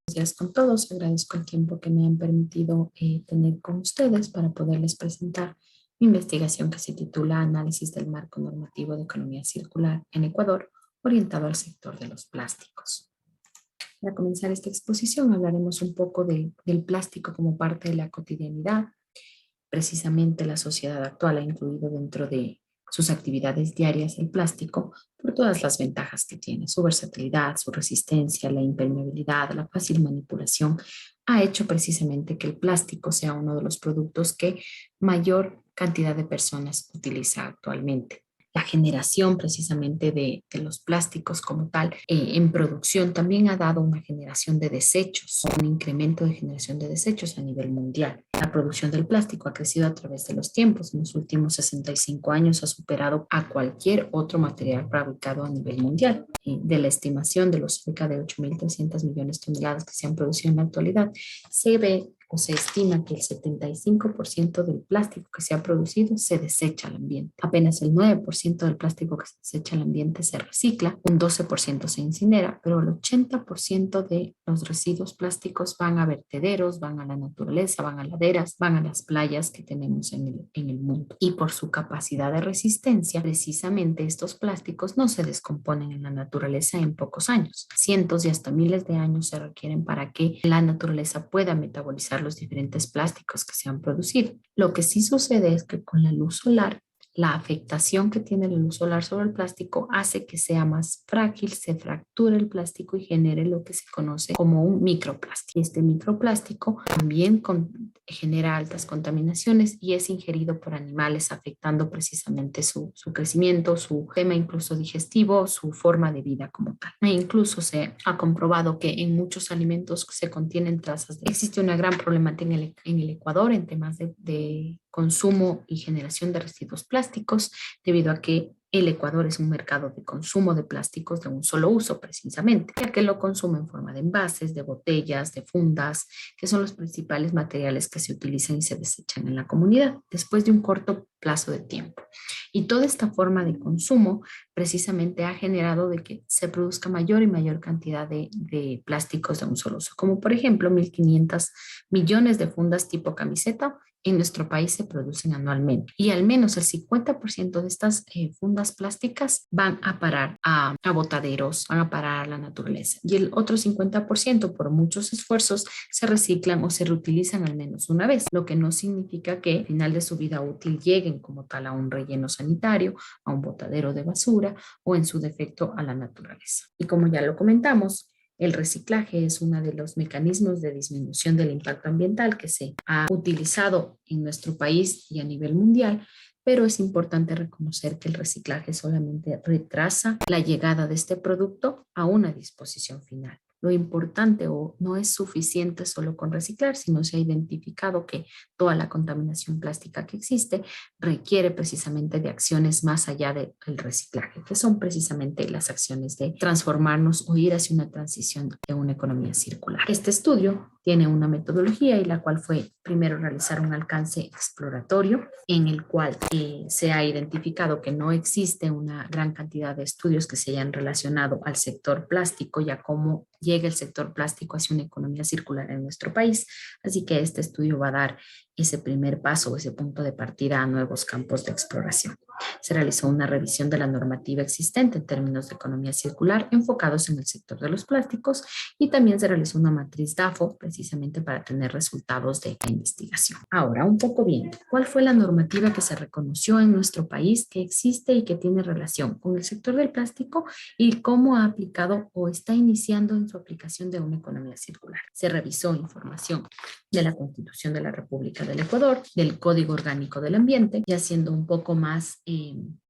Días con todos. Agradezco el tiempo que me han permitido tener con ustedes para poderles presentar mi investigación que se titula Análisis del marco normativo de economía circular en Ecuador, orientado al sector de los plásticos. Para comenzar esta exposición hablaremos un poco del plástico como parte de la cotidianidad. Precisamente la sociedad actual ha incluido dentro de sus actividades diarias el plástico por todas las ventajas que tiene, su versatilidad, su resistencia, la impermeabilidad, la fácil manipulación, ha hecho precisamente que el plástico sea uno de los productos que mayor cantidad de personas utiliza actualmente. La generación precisamente de los plásticos como tal en producción también ha dado una generación de desechos, un incremento de generación de desechos a nivel mundial. La producción del plástico ha crecido a través de los tiempos. En los últimos 65 años ha superado a cualquier otro material fabricado a nivel mundial. De la estimación de los cerca de 8.300 millones de toneladas que se han producido en la actualidad, se ve o se estima que el 75% del plástico que se ha producido se desecha al ambiente. Apenas el 9% del plástico que se desecha al ambiente se recicla, un 12% se incinera, pero el 80% de los residuos plásticos van a vertederos, van a la naturaleza, van a laderas, van a las playas que tenemos en el mundo. Y por su capacidad de resistencia, precisamente estos plásticos no se descomponen en la naturaleza en pocos años. Cientos y hasta miles de años se requieren para que la naturaleza pueda metabolizar los diferentes plásticos que se han producido. Lo que sí sucede es que con la luz solar, la afectación que tiene la luz solar sobre el plástico hace que sea más frágil, se fracture el plástico y genere lo que se conoce como un microplástico. Este microplástico también genera altas contaminaciones y es ingerido por animales, afectando precisamente su crecimiento, su tema incluso digestivo, su forma de vida como tal. E incluso se ha comprobado que en muchos alimentos se contienen trazas de... Existe una gran problemática en el Ecuador en temas de consumo y generación de residuos plásticos, debido a que el Ecuador es un mercado de consumo de plásticos de un solo uso, precisamente, ya que lo consume en forma de envases, de botellas, de fundas, que son los principales materiales que se utilizan y se desechan en la comunidad después de un corto plazo de tiempo. Y toda esta forma de consumo precisamente ha generado de que se produzca mayor y mayor cantidad de plásticos de un solo uso, como por ejemplo 1.500 millones de fundas tipo camiseta en nuestro país se producen anualmente y al menos el 50% de estas fundas plásticas van a parar a botaderos, van a parar a la naturaleza y el otro 50% por muchos esfuerzos se reciclan o se reutilizan al menos una vez, lo que no significa que al final de su vida útil lleguen como tal a un relleno sanitario, a un botadero de basura o en su defecto a la naturaleza. Y como ya lo comentamos, el reciclaje es uno de los mecanismos de disminución del impacto ambiental que se ha utilizado en nuestro país y a nivel mundial, pero es importante reconocer que el reciclaje solamente retrasa la llegada de este producto a una disposición final. Lo importante o no es suficiente solo con reciclar, sino se ha identificado que toda la contaminación plástica que existe requiere precisamente de acciones más allá del reciclaje, que son precisamente las acciones de transformarnos o ir hacia una transición de una economía circular. Este estudio tiene una metodología y la cual fue primero realizar un alcance exploratorio en el cual se ha identificado que no existe una gran cantidad de estudios que se hayan relacionado al sector plástico y a cómo llega el sector plástico hacia una economía circular en nuestro país. Así que este estudio va a dar ese primer paso o ese punto de partida a nuevos campos de exploración. Se realizó una revisión de la normativa existente en términos de economía circular enfocados en el sector de los plásticos y también se realizó una matriz DAFO precisamente para tener resultados de la investigación. Ahora, un poco bien, ¿cuál fue la normativa que se reconoció en nuestro país que existe y que tiene relación con el sector del plástico y cómo ha aplicado o está iniciando en su aplicación de una economía circular? Se revisó información de la Constitución de la República del Ecuador, del Código Orgánico del Ambiente, y haciendo un poco más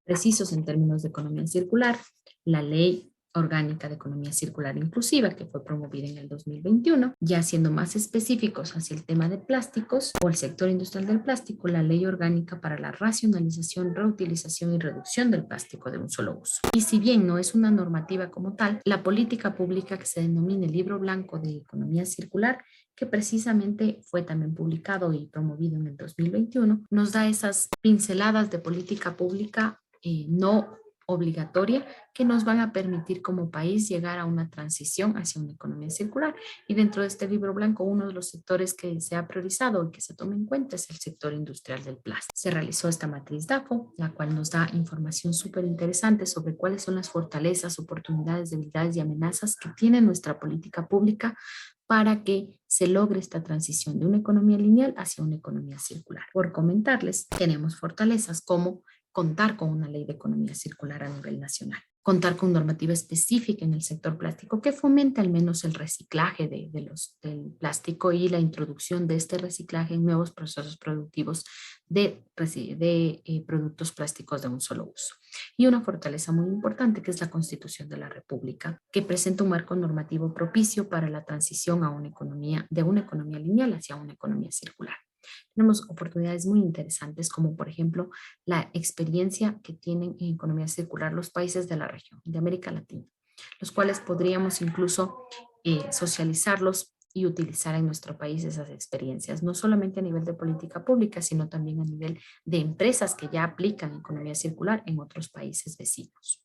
precisos en términos de economía circular, la Ley Orgánica de Economía Circular Inclusiva, que fue promovida en el 2021, ya siendo más específicos hacia el tema de plásticos o el sector industrial del plástico, la Ley Orgánica para la Racionalización, Reutilización y Reducción del Plástico de un solo uso. Y si bien no es una normativa como tal, la política pública que se denomina el Libro Blanco de Economía Circular, que precisamente fue también publicado y promovido en el 2021, nos da esas pinceladas de política pública no obligatoria que nos van a permitir como país llegar a una transición hacia una economía circular. Y dentro de este libro blanco, uno de los sectores que se ha priorizado y que se toma en cuenta es el sector industrial del plástico. Se realizó esta matriz DAFO, la cual nos da información súper interesante sobre cuáles son las fortalezas, oportunidades, debilidades y amenazas que tiene nuestra política pública para que se logre esta transición de una economía lineal hacia una economía circular. Por comentarles, tenemos fortalezas como contar con una ley de economía circular a nivel nacional, contar con normativa específica en el sector plástico que fomente al menos el reciclaje del plástico y la introducción de este reciclaje en nuevos procesos productivos de productos plásticos de un solo uso. Y una fortaleza muy importante que es la Constitución de la República, que presenta un marco normativo propicio para la transición a una economía, de una economía lineal hacia una economía circular. Tenemos oportunidades muy interesantes como por ejemplo la experiencia que tienen en economía circular los países de la región, de América Latina, los cuales podríamos incluso socializarlos y utilizar en nuestro país esas experiencias, no solamente a nivel de política pública, sino también a nivel de empresas que ya aplican economía circular en otros países vecinos.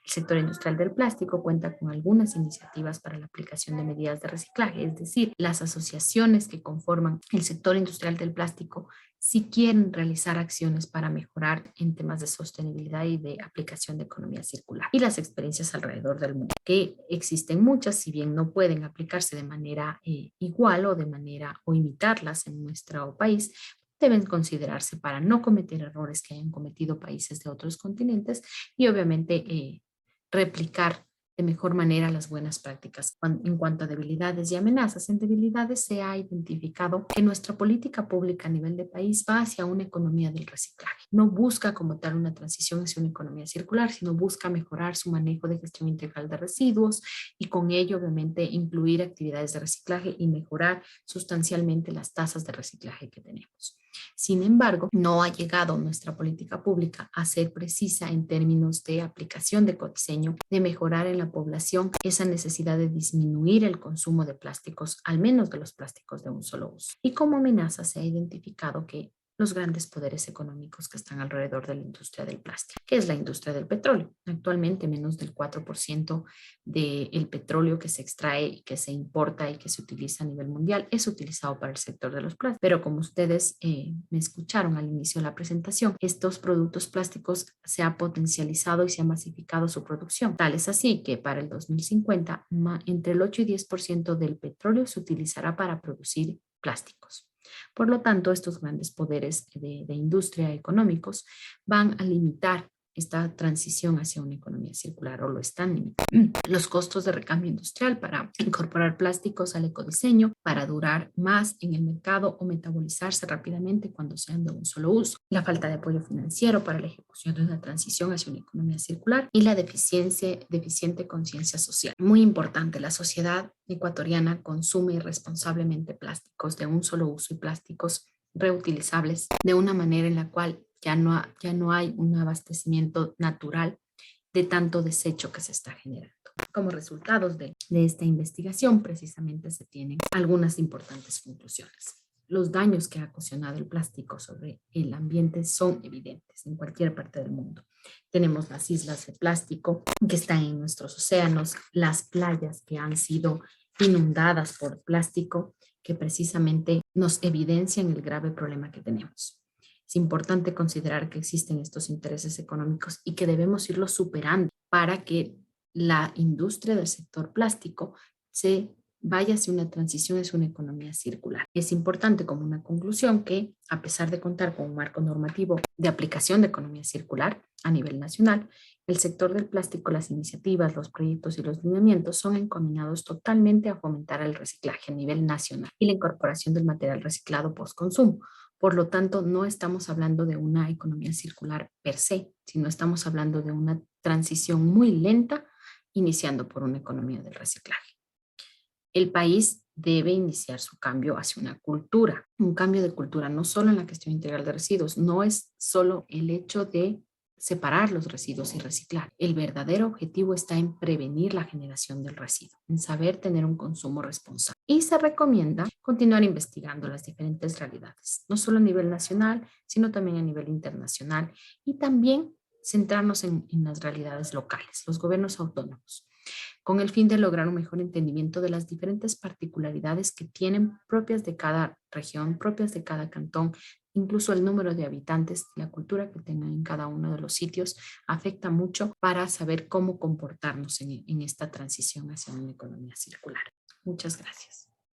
El sector industrial del plástico cuenta con algunas iniciativas para la aplicación de medidas de reciclaje, es decir, las asociaciones que conforman el sector industrial del plástico si quieren realizar acciones para mejorar en temas de sostenibilidad y de aplicación de economía circular. Y las experiencias alrededor del mundo, que existen muchas, si bien no pueden aplicarse de manera igual o imitarlas en nuestro país, deben considerarse para no cometer errores que hayan cometido países de otros continentes y obviamente replicar de mejor manera las buenas prácticas. En cuanto a debilidades y amenazas, en debilidades se ha identificado que nuestra política pública a nivel de país va hacia una economía del reciclaje. No busca como tal una transición hacia una economía circular, sino busca mejorar su manejo de gestión integral de residuos y con ello obviamente incluir actividades de reciclaje y mejorar sustancialmente las tasas de reciclaje que tenemos. Sin embargo, no ha llegado nuestra política pública a ser precisa en términos de aplicación de codiseño, de mejorar en la población esa necesidad de disminuir el consumo de plásticos, al menos de los plásticos de un solo uso. Y como amenaza se ha identificado que los grandes poderes económicos que están alrededor de la industria del plástico, que es la industria del petróleo. Actualmente menos del 4% del petróleo que se extrae, que se importa y que se utiliza a nivel mundial es utilizado para el sector de los plásticos. Pero como ustedes me escucharon al inicio de la presentación, estos productos plásticos se ha potencializado y se ha masificado su producción. Tal es así que para el 2050 entre el 8 y 10% del petróleo se utilizará para producir plásticos. Por lo tanto, estos grandes poderes de industria económicos van a limitar esta transición hacia una economía circular o lo están limitando. Los costos de recambio industrial para incorporar plásticos al ecodiseño, para durar más en el mercado o metabolizarse rápidamente cuando sean de un solo uso. La falta de apoyo financiero para la ejecución de una transición hacia una economía circular y la deficiente conciencia social. Muy importante, la sociedad ecuatoriana consume irresponsablemente plásticos de un solo uso y plásticos reutilizables de una manera en la cual ya no hay un abastecimiento natural de tanto desecho que se está generando. Como resultados de esta investigación, precisamente se tienen algunas importantes conclusiones. Los daños que ha ocasionado el plástico sobre el ambiente son evidentes en cualquier parte del mundo. Tenemos las islas de plástico que están en nuestros océanos, las playas que han sido inundadas por plástico, que precisamente nos evidencian el grave problema que tenemos. Es importante considerar que existen estos intereses económicos y que debemos irlos superando para que la industria del sector plástico se vaya hacia una transición hacia una economía circular. Es importante como una conclusión que, a pesar de contar con un marco normativo de aplicación de economía circular a nivel nacional, el sector del plástico, las iniciativas, los proyectos y los lineamientos son encaminados totalmente a fomentar el reciclaje a nivel nacional y la incorporación del material reciclado post-consumo. Por lo tanto, no estamos hablando de una economía circular per se, sino estamos hablando de una transición muy lenta, iniciando por una economía del reciclaje. El país debe iniciar su cambio hacia una cultura, un cambio de cultura, no solo en la gestión integral de residuos, no es solo el hecho de separar los residuos y reciclar. El verdadero objetivo está en prevenir la generación del residuo, en saber tener un consumo responsable. Y se recomienda continuar investigando las diferentes realidades, no solo a nivel nacional, sino también a nivel internacional y también centrarnos en las realidades locales, los gobiernos autónomos, con el fin de lograr un mejor entendimiento de las diferentes particularidades que tienen propias de cada región, propias de cada cantón, incluso el número de habitantes, la cultura que tengan en cada uno de los sitios, afecta mucho para saber cómo comportarnos en esta transición hacia una economía circular. Muchas gracias.